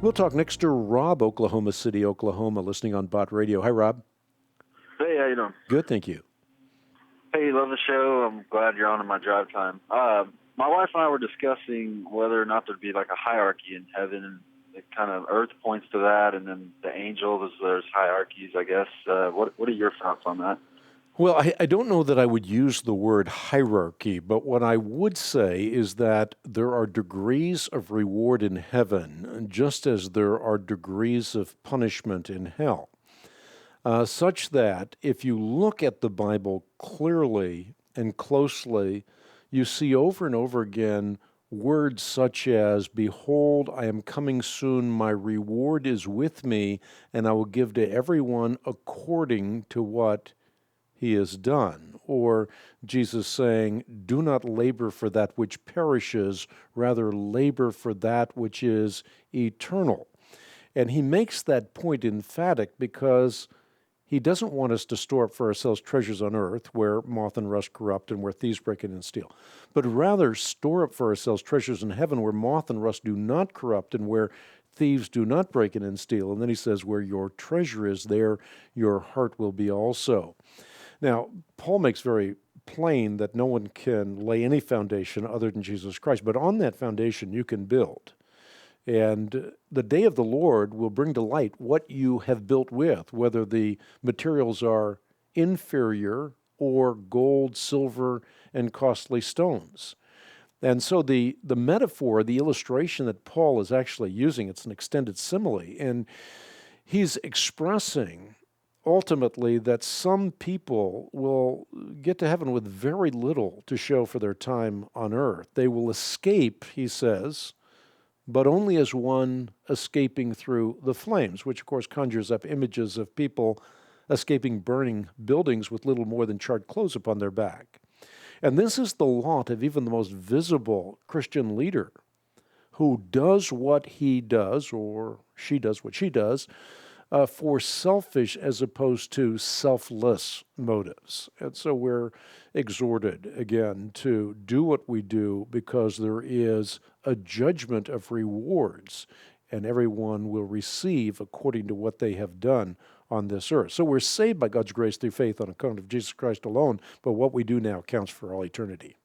We'll talk next to Rob, Oklahoma City, Oklahoma, listening on Bot Radio. Hi, Rob. Hey, how you doing? Good, thank you. Hey, love the show. I'm glad you're on in my drive time. My wife and I were discussing whether or not there'd be like a hierarchy in heaven, and it kind of Earth points to that, and then the angels, there's hierarchies, I guess. What are your thoughts on that? Well, I don't know that I would use the word hierarchy, but what I would say is that there are degrees of reward in heaven, just as there are degrees of punishment in hell. Such that if you look at the Bible clearly and closely, you see over and over again words such as, "Behold, I am coming soon, my reward is with me, and I will give to everyone according to what he has done." Or Jesus saying, "Do not labor for that which perishes, rather labor for that which is eternal." And he makes that point emphatic because he doesn't want us to store up for ourselves treasures on earth where moth and rust corrupt and where thieves break in and steal, but rather store up for ourselves treasures in heaven where moth and rust do not corrupt and where thieves do not break in and steal. And then he says, "Where your treasure is, there your heart will be also." Now, Paul makes very plain that no one can lay any foundation other than Jesus Christ, but on that foundation you can build. And the day of the Lord will bring to light what you have built with, whether the materials are inferior or gold, silver, and costly stones. And so the metaphor, the illustration that Paul is actually using, it's an extended simile, and he's expressing ultimately that some people will get to heaven with very little to show for their time on earth. They will escape, he says, but only as one escaping through the flames, which of course conjures up images of people escaping burning buildings with little more than charred clothes upon their back. And this is the lot of even the most visible Christian leader who does what he does, or she does what she does, for selfish as opposed to selfless motives. And so we're exhorted, again, to do what we do because there is a judgment of rewards, and everyone will receive according to what they have done on this earth. So we're saved by God's grace through faith on account of Jesus Christ alone, but what we do now counts for all eternity.